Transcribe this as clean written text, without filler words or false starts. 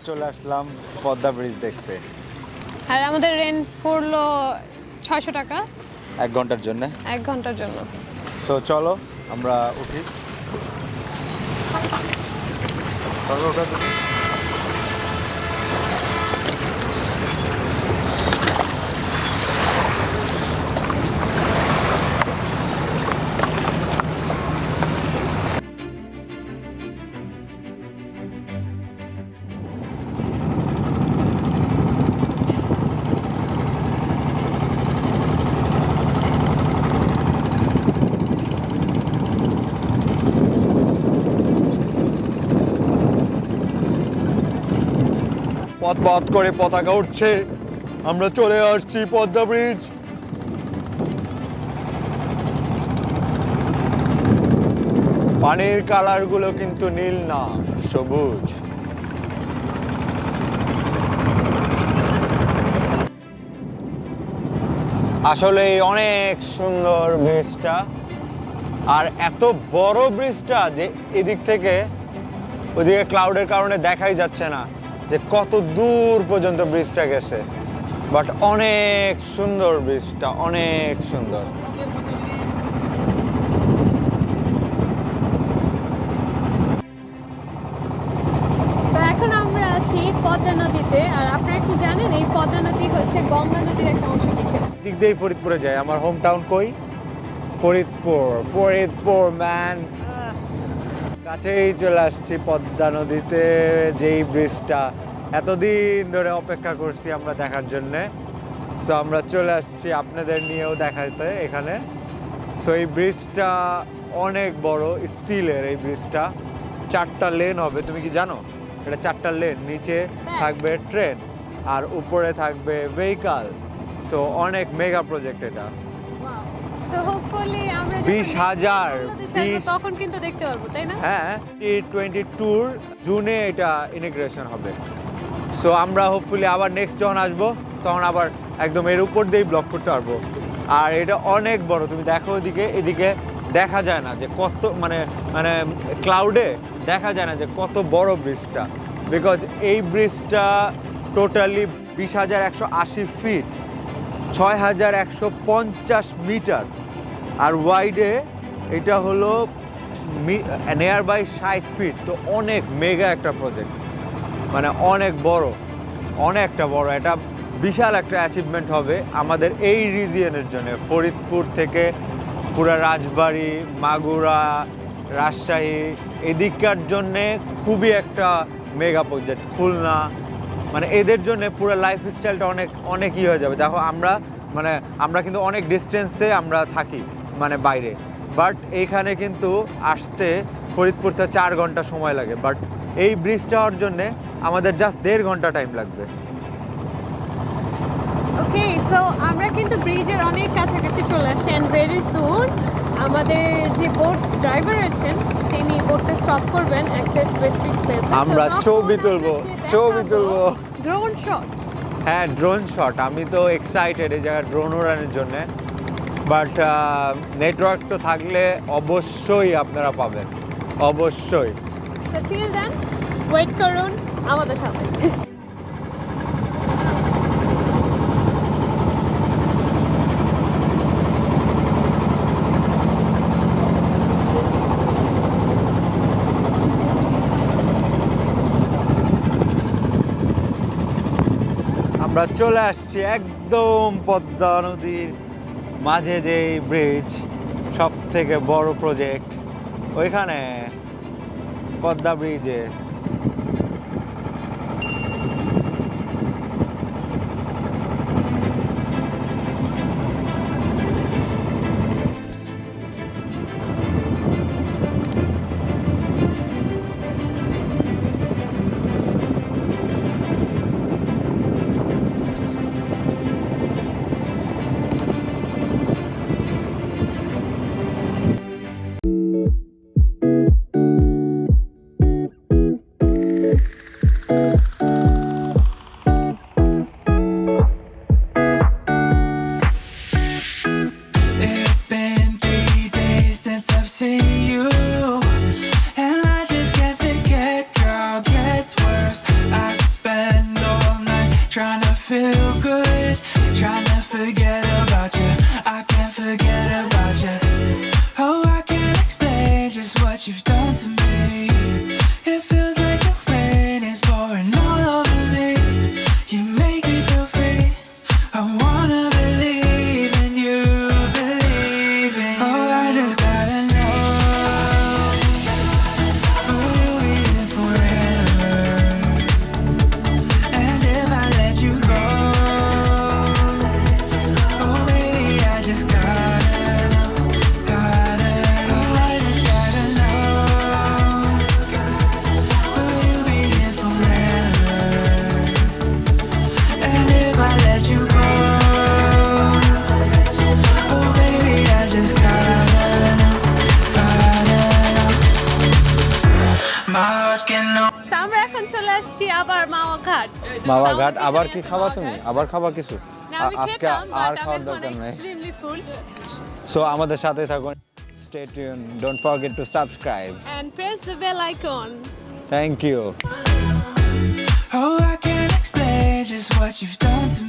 চলে আসলাম পদ্মা ব্রিজ দেখতে। আর আমাদের রেন্ট পড়লো 600 টাকা 1 ঘন্টার জন্য। 1 ঘন্টার জন্য। সো চলো আমরা উঠি। পথ করে পতাকা উঠছে, আমরা চলে আসছি পদ্মা ব্রিজ। পানির কালারগুলো কিন্তু নীল না, সবুজ। আসলে অনেক সুন্দর ব্রিজটা, আর এত বড় ব্রিজটা যে এদিক থেকে ওদিকে ক্লাউডের কারণে দেখাই যাচ্ছে না যে কত দূর পর্যন্ত ব্রিজটা গেছে, বাট অনেক সুন্দর ব্রিজটা, অনেক সুন্দর। তো এখন আমরা আছি পদ্মা নদীতে, আর আপনারা কি জানেন এই পদ্মা নদী হচ্ছে গঙ্গা নদীর একটা অংশ। দিক দিয়েই ফরিদপুরে যায়। আমার হোম টাউন কই? ফরিদপুর ম্যান। কাছেই চলে আসছি পদ্মা নদীতে, যেই ব্রিজটা এতদিন ধরে অপেক্ষা করছি আমরা দেখার জন্যে। সো আমরা চলে আসছি আপনাদের নিয়েও দেখাতে এখানে। সো এই ব্রিজটা অনেক বড়, স্টিলের এই ব্রিজটা। 4টা লেন হবে, তুমি কি জানো? এটা 4টা লেন, নিচে থাকবে ট্রেন আর উপরে থাকবে ভেহিকাল। সো অনেক মেগা প্রজেক্ট এটা। সো হোপফুলি আমরা 20,000 তখন কিন্তু দেখতে পারবো, তাই না? হ্যাঁ, T22 জুনে এটা ইনিগ্রেশন হবে। সো আমরা হোপফুলি আবার নেক্সট যখন আসবো তখন আবার একদম এর উপর দিয়েই ব্লক করতে পারবো। আর এটা অনেক বড়, তুমি দেখো এদিকে দেখা যায় না যে কত, মানে ক্লাউডে দেখা যায় না যে কত বড় ব্রিজটা। বিকজ এই ব্রিজটা টোটালি 20,180 ফিট, 6,150 মিটার, আর ওয়াইডে এটা হলো নিয়ার বাই 60 ফিট। তো অনেক মেগা একটা প্রজেক্ট, মানে অনেক বড়, অনেকটা বড়। এটা বিশাল একটা অ্যাচিভমেন্ট হবে আমাদের এই রিজিয়নের জন্য। ফরিদপুর থেকে পুরা রাজবাড়ী, মাগুরা, রাজশাহী এদিককার জন্যে খুবই একটা মেগা প্রজেক্ট। খুলনা, মানে এদের জন্য পুরো লাইফস্টাইলটা অনেক ই হয়ে যাবে। দেখো আমরা কিন্তু অনেক ডিস্টেন্সে আমরা থাকি, মানে বাইরে, বাট এইখানে কিন্তু আসতে ফরিদপুরতে 4 ঘন্টা সময় লাগে, বাট এই ব্রিজটা হওয়ার জন্যে আমাদের জাস্ট 1.5 ঘন্টা টাইম লাগবে। ওকে, সো আমরা কিন্তু ব্রিজের অনেক কাছাকাছি চলে আসছি, এন্ড ভেরি সুন আমাদের যে বোট ড্রাইভার আছেন তিনি বোটটা স্টপ করবেন একটা স্পেসিফিক প্লেসে। আমরা ছবি তুলবো ড্রোন শটস। হ্যাঁ, ড্রোন শট। আমি তো এক্সাইটেড এই জায়গায় ড্রোন উড়ানোর জন্য, বাট নেটওয়ার্ক তো থাকলে অবশ্যই আপনারা পাবেন, অবশ্যই। সো টিল দেন ওয়েট করুন আমাদের সাথে। আমরা চলে আসছি একদম পদ্মা নদীর মাঝে যেই ব্রিজ, সব থেকে বড় প্রজেক্ট, ওইখানে পদ্মা ব্রিজে। you've done to me. It feels like the rain is pouring all over me. You make me feel free. I wanna believe in you, believe in you. Oh, I just gotta know, will you be here forever? And if I let you go, oh baby, I just gotta know, oh, I just gotta know, will you be here forever? And if I let you go, oh baby, I just gotta know, my heart can know. So, আমরা এখন চলে আসছি আবার মাওয়া ঘাট। মাওয়া ঘাট Sound আবার পিছনে কি আছে খাবা মাওয়া তুমি? ঘাট। আবার খাবা কিছু? না, আমি আজকে খেতাম, আর but খাওয়ার আমি দরকার এখন নেই। extremely full. সো আমাদের সাথে থাকুন। Stay tuned. Don't forget to subscribe. And press the bell icon. Thank you. Oh, I can't explain just what you've done to me.